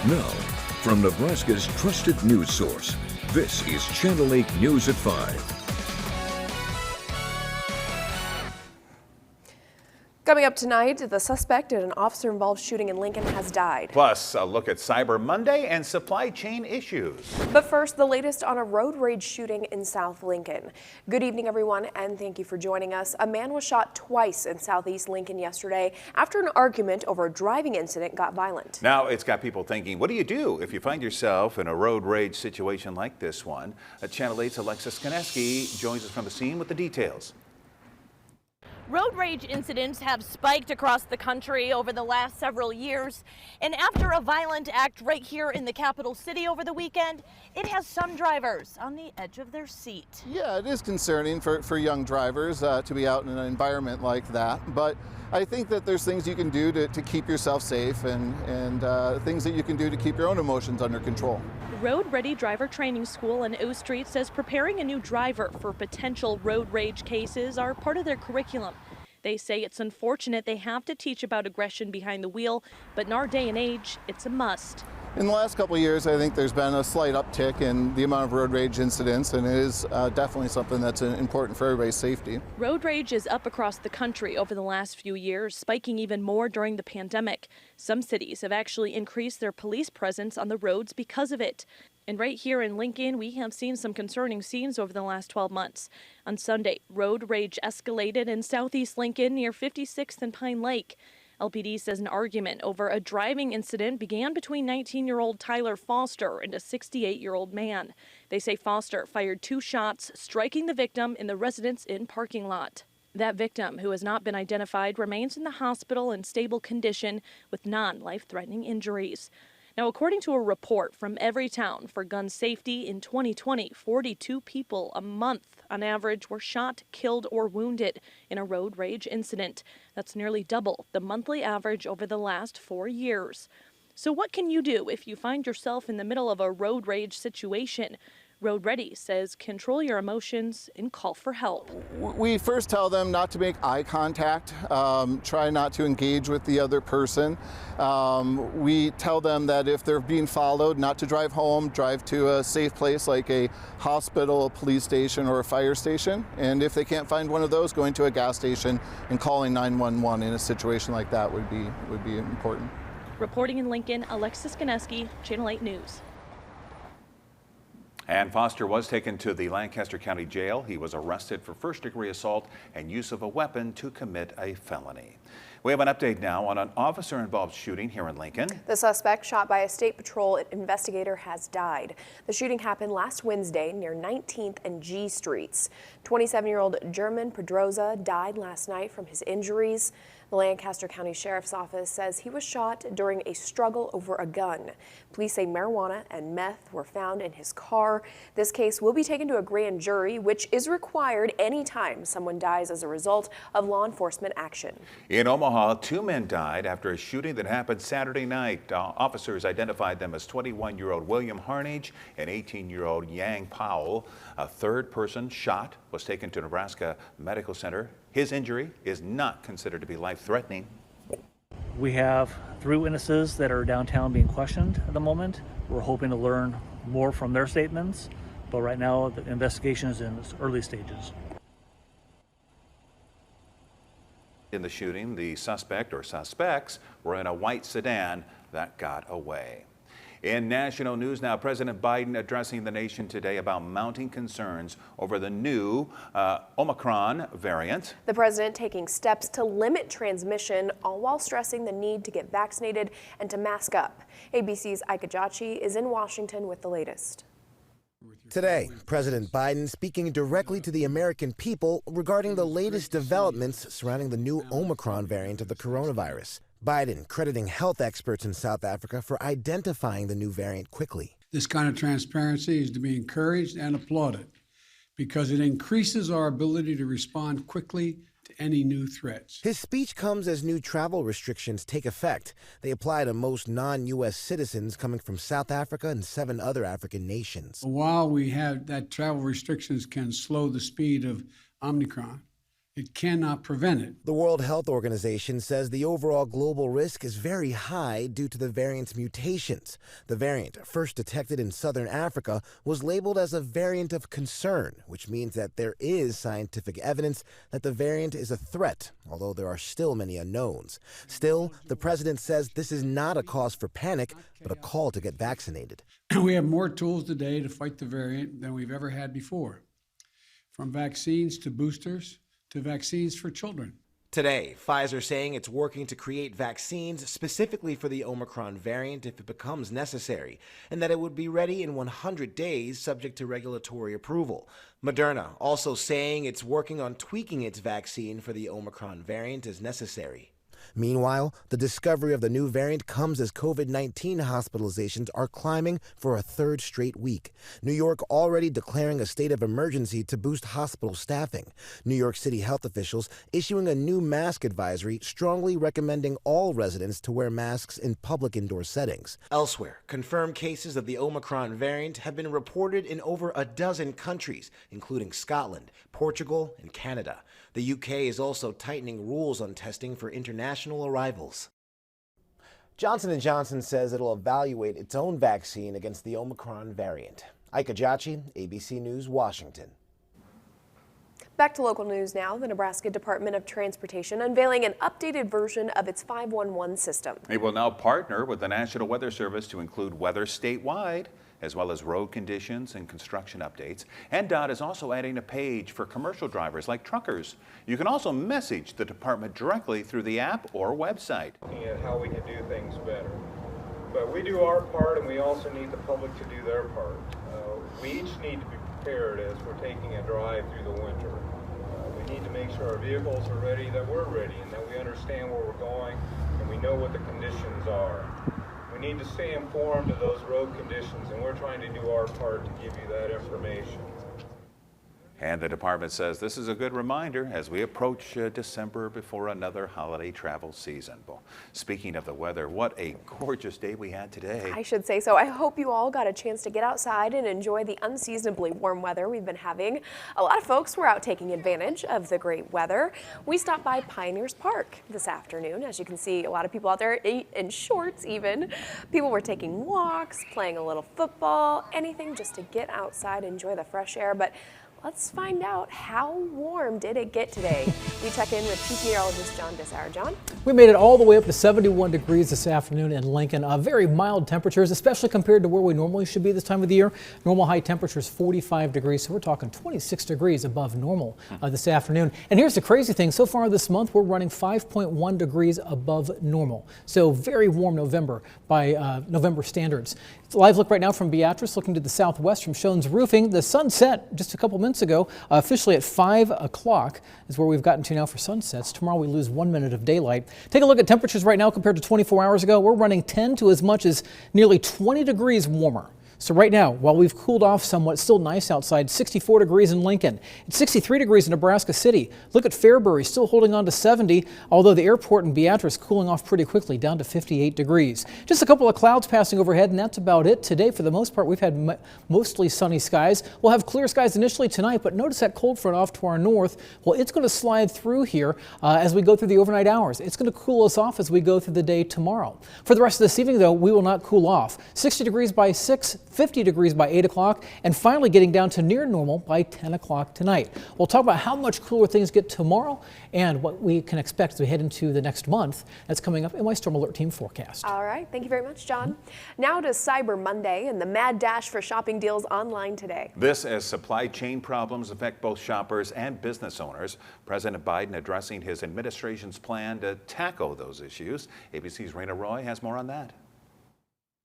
Now, from Nebraska's trusted news source, this is Channel 8 News at 5. Coming up tonight, the suspect in an officer-involved shooting in Lincoln has died. Plus, a look at Cyber Monday and supply chain issues. But first, the latest on a road rage shooting in South Lincoln. Good evening, everyone, and thank you for joining us. A man was shot twice in Southeast Lincoln yesterday after an argument over a driving incident got violent. Now, it's got people thinking, what do you do if you find yourself in a road rage situation like this one? Channel 8's Alexis Koneski joins us from the scene with the details. Road rage incidents have spiked across the country over the last several years, and after a violent act right here in the capital city over the weekend, it has some drivers on the edge of their seat. Yeah, it is concerning for young drivers to be out in an environment like that, but I think that there's things you can do to keep yourself safe and things that you can do to keep your own emotions under control. Road Ready Driver Training School in O Street says preparing a new driver for potential road rage cases are part of their curriculum. They say it's unfortunate they have to teach about aggression behind the wheel, but in our day and age, it's a must. In the last couple of years, I think there's been a slight uptick in the amount of road rage incidents, and it is definitely something that's important for everybody's safety. Road rage is up across the country over the last few years, spiking even more during the pandemic. Some cities have actually increased their police presence on the roads because of it. And right here in Lincoln, we have seen some concerning scenes over the last 12 months. On Sunday, road rage escalated in Southeast Lincoln near 56th and Pine Lake. LPD says an argument over a driving incident began between 19-year-old Tyler Foster and a 68-year-old man. They say Foster fired 2 shots, striking the victim in the Residence Inn parking lot. That victim, who has not been identified, remains in the hospital in stable condition with non-life-threatening injuries. Now, according to a report from Everytown for gun safety in 2020, 42 people a month on average were shot, killed, or wounded in a road rage incident. That's nearly double the monthly average over the last 4 years. So what can you do if you find yourself in the middle of a road rage situation? Road Ready says control your emotions and call for help. We first tell them not to make eye contact, try not to engage with the other person. We tell them that if they're being followed, not to drive home, drive to a safe place like a hospital, a police station, or a fire station. And if they can't find one of those, going to a gas station and calling 911 in a situation like that would be important. Reporting in Lincoln, Alexis Koneski, Channel 8 News. And Foster was taken to the Lancaster County Jail. He was arrested for first-degree assault and use of a weapon to commit a felony. We have an update now on an officer-involved shooting here in Lincoln. The suspect, shot by a state patrol investigator, has died. The shooting happened last Wednesday near 19th and G Streets. 27-year-old German Pedroza died last night from his injuries. The Lancaster County Sheriff's Office says he was shot during a struggle over a gun. Police say marijuana and meth were found in his car. This case will be taken to a grand jury, which is required anytime someone dies as a result of law enforcement action. In Omaha, 2 men died after a shooting that happened Saturday night. Officers identified them as 21-year-old William Harnage and 18-year-old Yang Powell. A third person shot was taken to Nebraska Medical Center. His injury is not considered to be life-threatening. We have 3 witnesses that are downtown being questioned at the moment. We're hoping to learn more from their statements, but right now the investigation is in its early stages. In the shooting, the suspect or suspects were in a white sedan that got away. In national news now, President Biden addressing the nation today about mounting concerns over the new Omicron variant. The president taking steps to limit transmission, all while stressing the need to get vaccinated and to mask up. ABC's Ike Ajachi is in Washington with the latest. Today, President Biden speaking directly to the American people regarding the latest developments surrounding the new Omicron variant of the coronavirus. Biden crediting health experts in South Africa for identifying the new variant quickly. This kind of transparency is to be encouraged and applauded because it increases our ability to respond quickly to any new threats. His speech comes as new travel restrictions take effect. They apply to most non-U.S. citizens coming from South Africa and 7 other African nations. While we have that travel restrictions can slow the speed of Omicron, It cannot prevent it. The World Health Organization says the overall global risk is very high due to the variant's mutations. The variant, first detected in southern Africa, was labeled as a variant of concern, which means that there is scientific evidence that the variant is a threat, although there are still many unknowns. Still, the president says this is not a cause for panic, but a call to get vaccinated. We have more tools today to fight the variant than we've ever had before, from vaccines to boosters to vaccines for children. Today, Pfizer saying it's working to create vaccines specifically for the Omicron variant if it becomes necessary, and that it would be ready in 100 days subject to regulatory approval. Moderna also saying it's working on tweaking its vaccine for the Omicron variant as necessary. Meanwhile, the discovery of the new variant comes as COVID-19 hospitalizations are climbing for a third straight week. New York already declaring a state of emergency to boost hospital staffing. New York City health officials issuing a new mask advisory strongly recommending all residents to wear masks in public indoor settings. Elsewhere, confirmed cases of the Omicron variant have been reported in over a dozen countries, including Scotland, Portugal, and Canada. The UK is also tightening rules on testing for international arrivals. Johnson & Johnson says it'll evaluate its own vaccine against the Omicron variant. Ike Ajachi, ABC News, Washington. Back to local news now. The Nebraska Department of Transportation unveiling an updated version of its 511 system. It will now partner with the National Weather Service to include weather statewide, as well as road conditions and construction updates. NDOT is also adding a page for commercial drivers like truckers. You can also message the department directly through the app or website. Looking at how we can do things better. But we do our part, and we also need the public to do their part. We each need to be prepared as we're taking a drive through the winter. We need to make sure our vehicles are ready, that we're ready, and that we understand where we're going, and we know what the conditions are. We need to stay informed of those road conditions, and we're trying to do our part to give you that information. And the department says this is a good reminder as we approach December before another holiday travel season. Well, speaking of the weather, what a gorgeous day we had today. I should say so. I hope you all got a chance to get outside and enjoy the unseasonably warm weather we've been having. A lot of folks were out taking advantage of the great weather. We stopped by Pioneers Park this afternoon. As you can see, a lot of people out there in shorts even. People were taking walks, playing a little football, anything just to get outside, enjoy the fresh air. But let's find out, how warm did it get today? We check in with meteorologist John Desauer. John? We made it all the way up to 71 degrees this afternoon in Lincoln. Very mild temperatures, especially compared to where we normally should be this time of the year. Normal high temperature is 45 degrees, so we're talking 26 degrees above normal this afternoon. And here's the crazy thing. So far this month, we're running 5.1 degrees above normal. So very warm November by November standards. It's a live look right now from Beatrice, looking to the southwest from Shones Roofing. The sun set just a couple minutes ago, officially at 5 o'clock is where we've gotten to now for sunsets. Tomorrow we lose 1 minute of daylight. Take a look at temperatures right now compared to 24 hours ago. We're running 10 to as much as nearly 20 degrees warmer. So right now, while we've cooled off somewhat, still nice outside, 64 degrees in Lincoln. It's 63 degrees in Nebraska City. Look at Fairbury, still holding on to 70, although the airport in Beatrice cooling off pretty quickly, down to 58 degrees. Just a couple of clouds passing overhead, and that's about it. Today, for the most part, we've had mostly sunny skies. We'll have clear skies initially tonight, but notice that cold front off to our north. Well, it's going to slide through here as we go through the overnight hours. It's going to cool us off as we go through the day tomorrow. For the rest of this evening, though, we will not cool off. 60 degrees by 6, 50 degrees by 8 o'clock, and finally getting down to near normal by 10 o'clock tonight. We'll talk about how much cooler things get tomorrow and what we can expect as we head into the next month. That's coming up in my Storm Alert Team forecast. All right. Thank you very much, John. Now to Cyber Monday and the mad dash for shopping deals online today. This as supply chain problems affect both shoppers and business owners. President Biden addressing his administration's plan to tackle those issues. ABC's Raina Roy has more on that.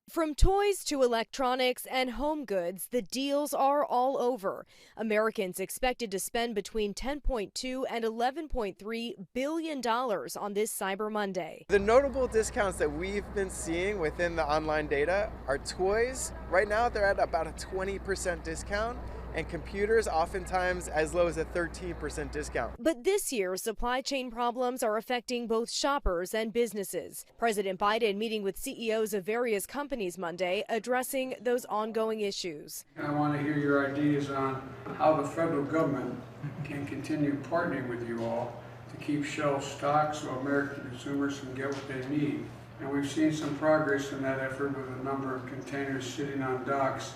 From toys to electronics and home goods, the deals are all over. Americans expected to spend between $10.2 and $11.3 billion on this Cyber Monday. The notable discounts that we've been seeing within the online data are toys. Right now, they're at about a 20% discount. and computers oftentimes as low as a 13% discount. But this year, supply chain problems are affecting both shoppers and businesses. President Biden meeting with CEOs of various companies Monday, addressing those ongoing issues. I want to hear your ideas on how the federal government can continue partnering with you all to keep shelves stocked so American consumers can get what they need. And we've seen some progress in that effort with a number of containers sitting on docks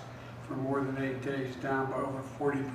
for more than 8 days, down by over 40%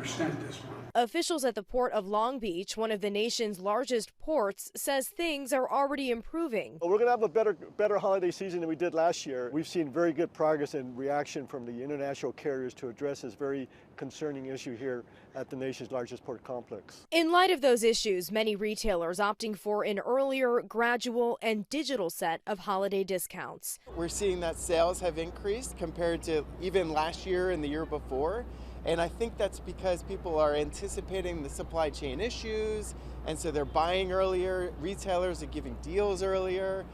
this month. Officials at the port of Long Beach, one of the nation's largest ports, says things are already improving. We're going to have a better holiday season than we did last year. We've seen very good progress and reaction from the international carriers to address this very concerning issue here at the nation's largest port complex. In light of those issues, many retailers opting for an earlier, gradual, and digital set of holiday discounts. We're seeing that sales have increased compared to even last year and the year before. And I think that's because people are anticipating the supply chain issues, and so they're buying earlier. Retailers are giving deals earlier.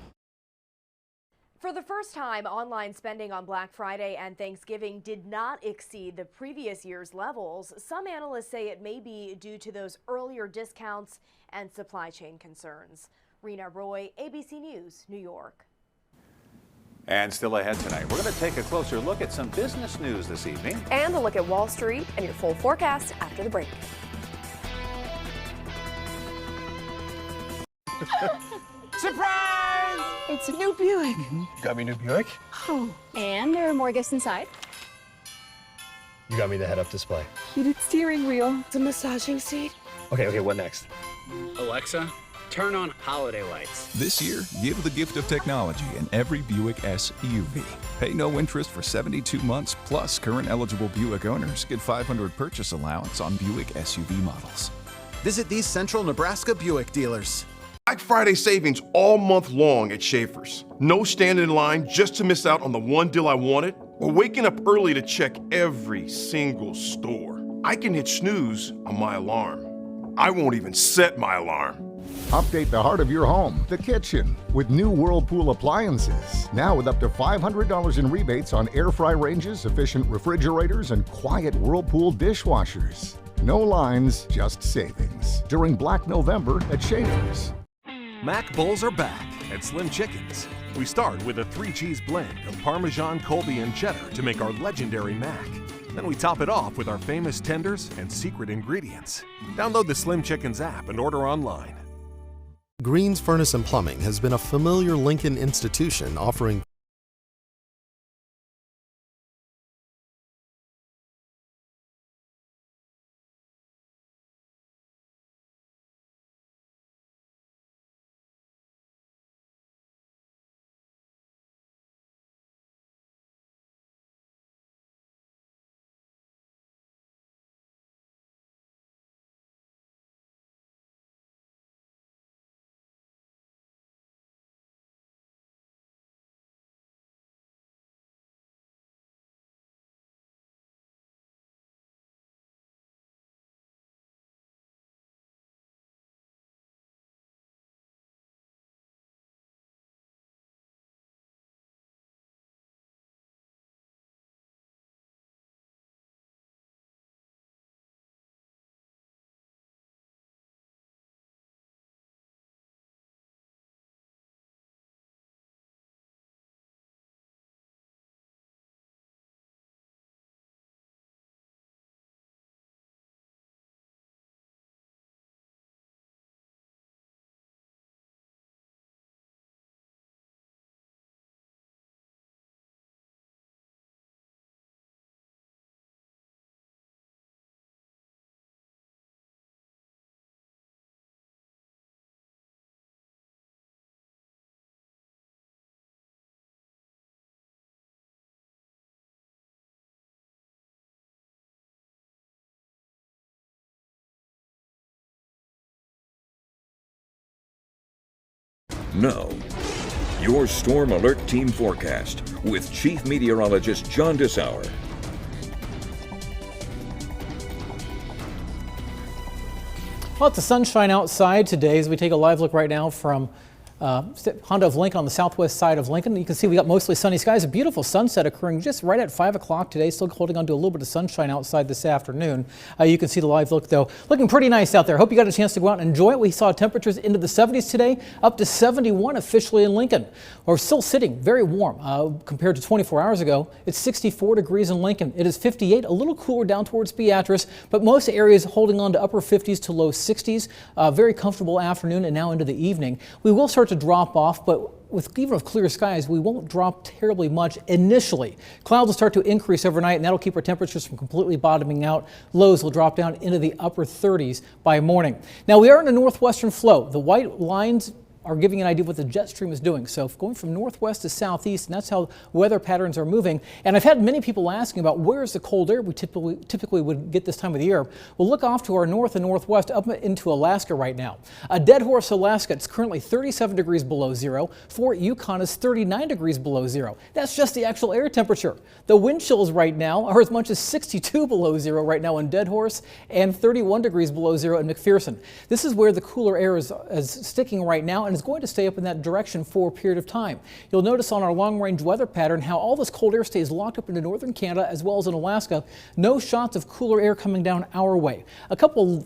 For the first time, online spending on Black Friday and Thanksgiving did not exceed the previous year's levels. Some analysts say it may be due to those earlier discounts and supply chain concerns. Rena Roy, ABC News, New York. And still ahead tonight, we're going to take a closer look at some business news this evening. And a look at Wall Street and your full forecast after the break. Surprise! It's a new Buick. Got me a new Buick? Oh, and there are more gifts inside. You got me the head-up display. Heated steering wheel. It's a massaging seat. Okay, what next? Alexa, turn on holiday lights. This year, give the gift of technology in every Buick S EUV. Pay no interest for 72 months, plus current eligible Buick owners get $500 purchase allowance on Buick SUV models. Visit these Central Nebraska Buick dealers. Black Friday savings all month long at Schaefer's. No standing in line just to miss out on the one deal I wanted, or waking up early to check every single store. I can hit snooze on my alarm. I won't even set my alarm. Update the heart of your home, the kitchen, with new Whirlpool appliances. Now with up to $500 in rebates on air fry ranges, efficient refrigerators, and quiet Whirlpool dishwashers. No lines, just savings. During Black November at Schaefer's. Mac Bowls are back at Slim Chickens. We start with a 3-cheese blend of Parmesan, Colby, and Cheddar to make our legendary Mac. Then we top it off with our famous tenders and secret ingredients. Download the Slim Chickens app and order online. Green's Furnace and Plumbing has been a familiar Lincoln institution offering Now, your Storm Alert Team forecast with Chief Meteorologist John Dissauer. Lots of sunshine outside today as we take a live look right now from Honda of Lincoln on the southwest side of Lincoln. You can see we got mostly sunny skies. A beautiful sunset occurring just right at 5 o'clock today. Still holding on to a little bit of sunshine outside this afternoon. You can see the live look though. Looking pretty nice out there. Hope you got a chance to go out and enjoy it. We saw temperatures into the 70s today, up to 71 officially in Lincoln. We're still sitting very warm compared to 24 hours ago. It's 64 degrees in Lincoln. It is 58, a little cooler down towards Beatrice, but most areas holding on to upper 50s to low 60s. Very comfortable afternoon and now into the evening. We will start to drop off, but even with clear skies, we won't drop terribly much initially. Clouds will start to increase overnight, and that'll keep our temperatures from completely bottoming out. Lows will drop down into the upper 30s by morning. Now, we are in a northwestern flow. The white lines are giving you an idea of what the jet stream is doing. So going from northwest to southeast, and that's how weather patterns are moving. And I've had many people asking about where's the cold air we typically would get this time of the year. Well, look off to our north and northwest up into Alaska right now. Dead Horse, Alaska, it's currently 37 degrees below zero. Fort Yukon is 39 degrees below zero. That's just the actual air temperature. The wind chills right now are as much as 62 below zero right now in Dead Horse and 31 degrees below zero in McPherson. This is where the cooler air is sticking right now, and is going to stay up in that direction for a period of time. You'll notice on our long-range weather pattern how all this cold air stays locked up into northern Canada as well as in Alaska. No shots of cooler air coming down our way. A couple,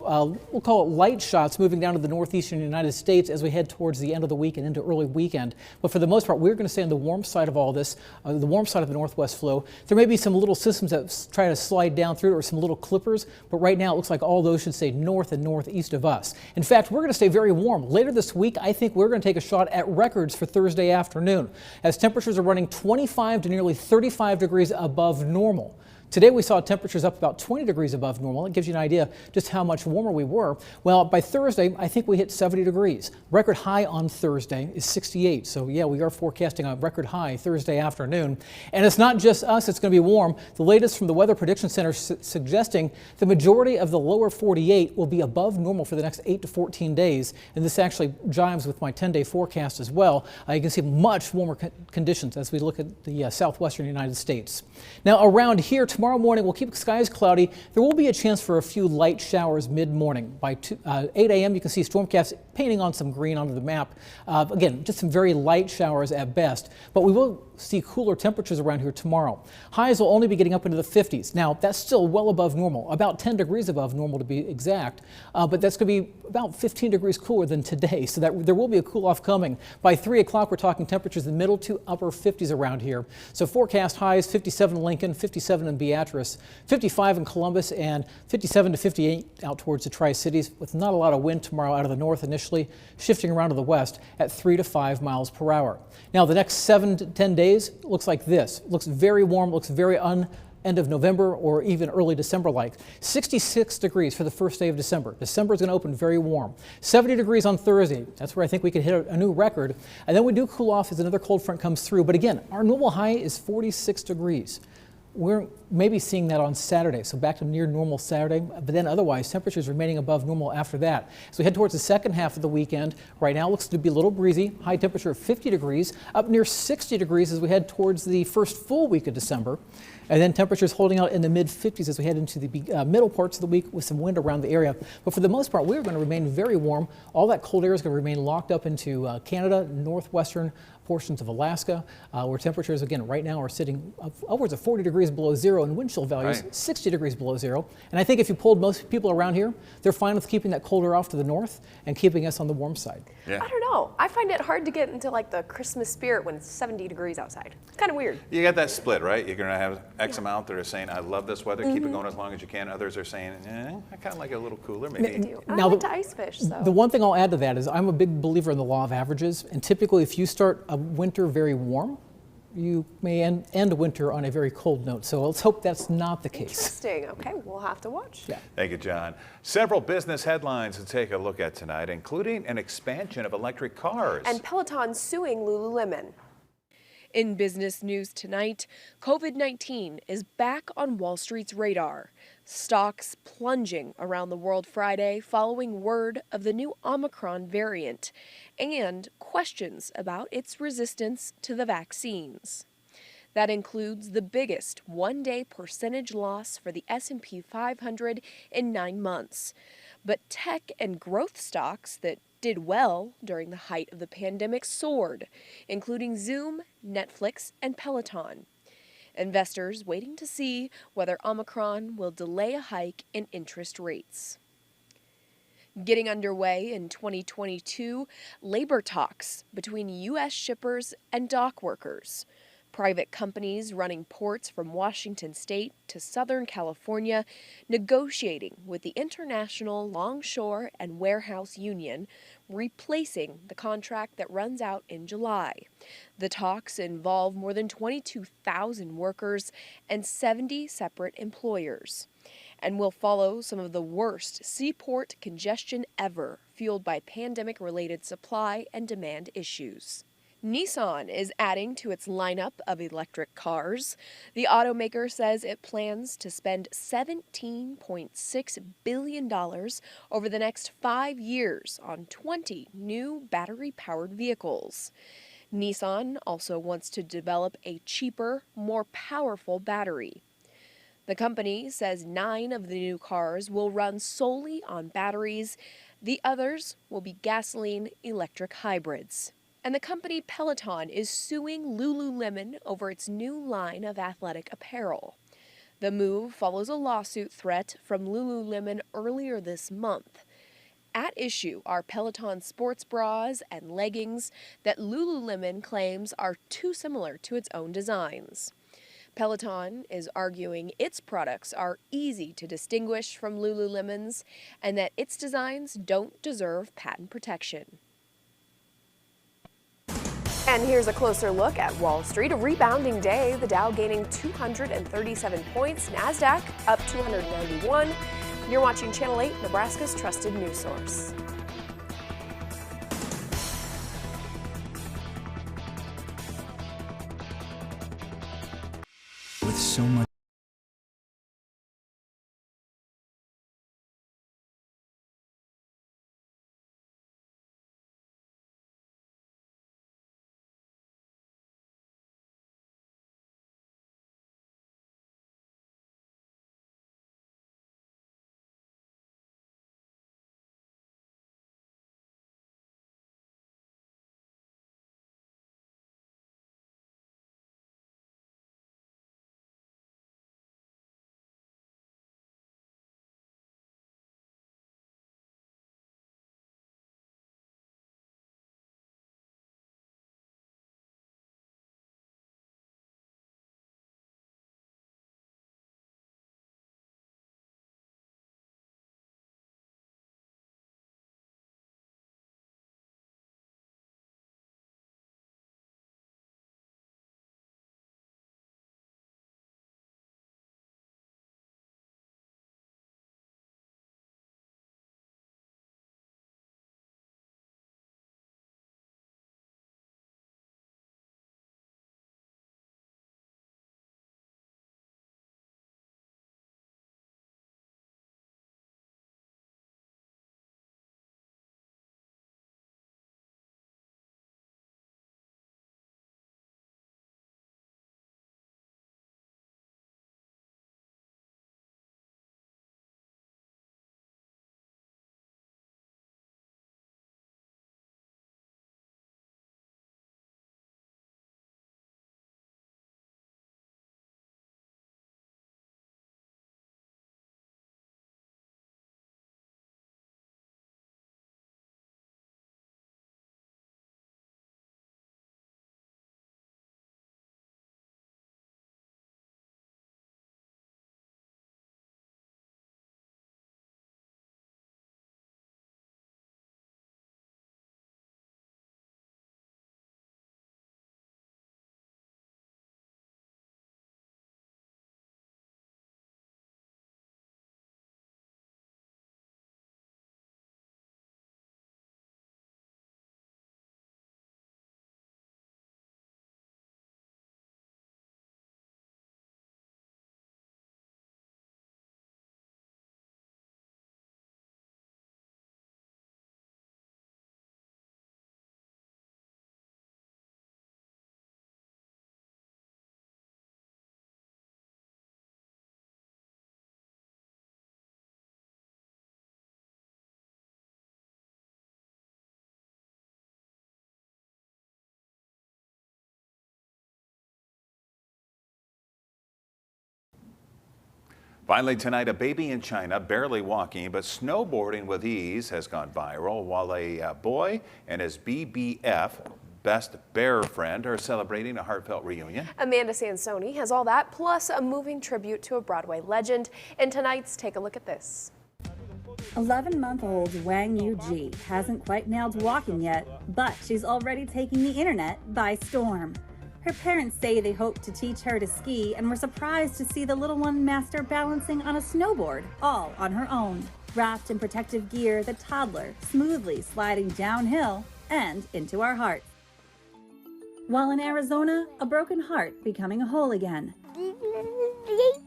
we'll call it light shots moving down to the northeastern United States as we head towards the end of the week and into early weekend. But for the most part, we're going to stay on the warm side of all this, the warm side of the northwest flow. There may be some little systems that try to slide down through it or some little clippers, but right now it looks like all those should stay north and northeast of us. In fact, we're going to stay very warm. Later this week, I think we're going to take a shot at records for Thursday afternoon as temperatures are running 25 to nearly 35 degrees above normal. Today we saw temperatures up about 20 degrees above normal. It gives you an idea just how much warmer we were. Well, by Thursday, I think we hit 70 degrees. Record high on Thursday is 68. So yeah, we are forecasting a record high Thursday afternoon. And it's not just us, it's going to be warm. The latest from the Weather Prediction Center suggesting the majority of the lower 48 will be above normal for the next 8 to 14 days. And this actually jives with my 10-day forecast as well. You can see much warmer conditions as we look at the southwestern United States. Now around here tomorrow morning, we'll keep skies cloudy. There will be a chance for a few light showers mid-morning. By 8 a.m., you can see stormcasts painting on some green onto the map. Again, just some very light showers at best, but we will see cooler temperatures around here tomorrow. Highs will only be getting up into the 50s. Now, that's still well above normal, about 10 degrees above normal to be exact, but that's going to be about 15 degrees cooler than today, so that there will be a cool-off coming. By 3 o'clock, we're talking temperatures in the middle to upper 50s around here. So forecast highs, 57 in Lincoln, 57 in Beatrice, 55 in Columbus, and 57 to 58 out towards the Tri-Cities, with not a lot of wind tomorrow out of the north initially, shifting around to the west at 3 to 5 miles per hour. Now, the next 7 to 10 days looks like this. Looks very warm, looks very end of November or even early December like. 66 degrees for the first day of December. December is going to open very warm. 70 degrees on Thursday. That's where I think we could hit a new record. And then we do cool off as another cold front comes through. But again, our normal high is 46 degrees. We're maybe seeing that on Saturday, so back to near normal Saturday, but then otherwise temperatures remaining above normal after that. As we head towards the second half of the weekend, right now looks to be a little breezy, high temperature of 50 degrees, up near 60 degrees as we head towards the first full week of December. And then temperatures holding out in the mid-50s as we head into the middle parts of the week with some wind around the area. But for the most part, we're going to remain very warm. All that cold air is going to remain locked up into Canada, northwestern portions of Alaska, where temperatures, again, right now are sitting upwards of 40 degrees below zero and wind chill values 60 degrees below zero. And I think if you polled most people around here, they're fine with keeping that cold air off to the north and keeping us on the warm side. Yeah. I don't know. I find it hard to get into like the Christmas spirit when it's 70 degrees outside. It's kind of weird. You got that split, right? You're going to have X amount that are saying, I love this weather, keep it going as long as you can. Others are saying, I kind of like it a little cooler, maybe. I like to ice fish, so. The one thing I'll add to that is I'm a big believer in the law of averages. And typically, if you start a winter very warm, you may end winter on a very cold note. So let's hope that's not the case. Interesting. Okay, we'll have to watch. Yeah. Thank you, John. Several business headlines to take a look at tonight, including an expansion of electric cars. And Peloton suing Lululemon. In business news tonight, COVID-19 is back on Wall Street's radar. Stocks plunging around the world Friday following word of the new Omicron variant and questions about its resistance to the vaccines. That includes the biggest one-day percentage loss for the S&P 500 in 9 months. But tech and growth stocks that did well during the height of the pandemic soared, including Zoom, Netflix, and Peloton. Investors waiting to see whether Omicron will delay a hike in interest rates. Getting underway in 2022, labor talks between U.S. shippers and dock workers. Private companies running ports from Washington state to Southern California negotiating with the International Longshore and Warehouse Union, replacing the contract that runs out in July. The talks involve more than 22,000 workers and 70 separate employers, and will follow some of the worst seaport congestion ever, fueled by pandemic-related supply and demand issues. Nissan is adding to its lineup of electric cars. The automaker says it plans to spend $17.6 billion over the next 5 years on 20 new battery-powered vehicles. Nissan also wants to develop a cheaper, more powerful battery. The company says 9 of the new cars will run solely on batteries. The others will be gasoline-electric hybrids. And the company Peloton is suing Lululemon over its new line of athletic apparel. The move follows a lawsuit threat from Lululemon earlier this month. At issue are Peloton sports bras and leggings that Lululemon claims are too similar to its own designs. Peloton is arguing its products are easy to distinguish from Lululemon's and that its designs don't deserve patent protection. And here's a closer look at Wall Street. A rebounding day, the Dow gaining 237 points, NASDAQ up 291. You're watching Channel 8, Nebraska's trusted news source. With so much Finally tonight, a baby in China barely walking but snowboarding with ease has gone viral, while a boy and his BBF, best bear friend, are celebrating a heartfelt reunion. Amanda Sansoni has all that, plus a moving tribute to a Broadway legend. In tonight's Take a Look at This. 11-month-old Wang Yuji hasn't quite nailed walking yet, but she's already taking the internet by storm. Her parents say they hope to teach her to ski and were surprised to see the little one master balancing on a snowboard, all on her own. Wrapped in protective gear, the toddler smoothly sliding downhill and into our hearts. While in Arizona, a broken heart becoming whole again.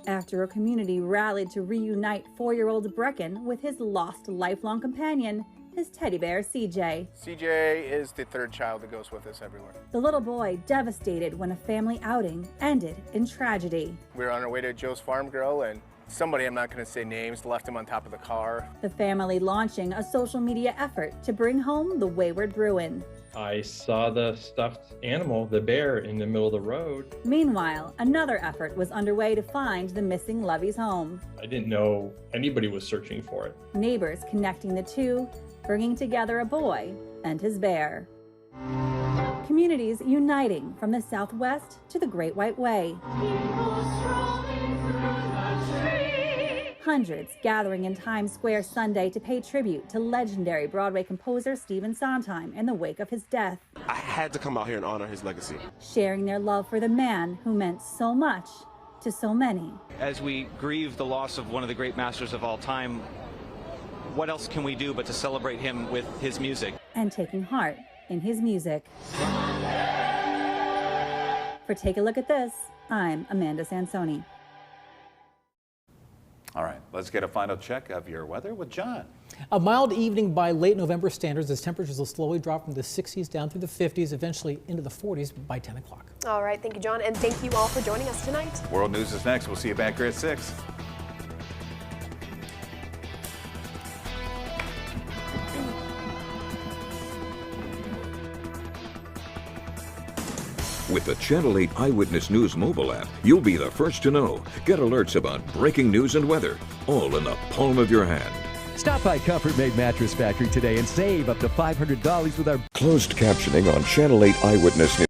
After a community rallied to reunite 4-year-old Brecken with his lost lifelong companion, his teddy bear CJ. CJ is the third child that goes with us everywhere. The little boy devastated when a family outing ended in tragedy. We were on our way to Joe's Farm Grill and somebody, I'm not going to say names, left him on top of the car. The family launching a social media effort to bring home the wayward Bruin. I saw the stuffed animal, the bear, in the middle of the road. Meanwhile, another effort was underway to find the missing Lovey's home. I didn't know anybody was searching for it. Neighbors connecting the two, bringing together a boy and his bear. Communities uniting from the Southwest to the Great White Way. Hundreds gathering in Times Square Sunday to pay tribute to legendary Broadway composer Stephen Sondheim in the wake of his death. I had to come out here and honor his legacy. Sharing their love for the man who meant so much to so many. As we grieve the loss of one of the great masters of all time, what else can we do but to celebrate him with his music? And taking heart in his music. For Take a Look at This, I'm Amanda Sansoni. All right, let's get a final check of your weather with John. A mild evening by late November standards as temperatures will slowly drop from the 60s down through the 50s, eventually into the 40s by 10 o'clock. All right, thank you, John, and thank you all for joining us tonight. World News is next. We'll see you back here at 6. With the Channel 8 Eyewitness News mobile app, you'll be the first to know. Get alerts about breaking news and weather, all in the palm of your hand. Stop by Comfort Made Mattress Factory today and save up to $500 with our closed captioning on Channel 8 Eyewitness News.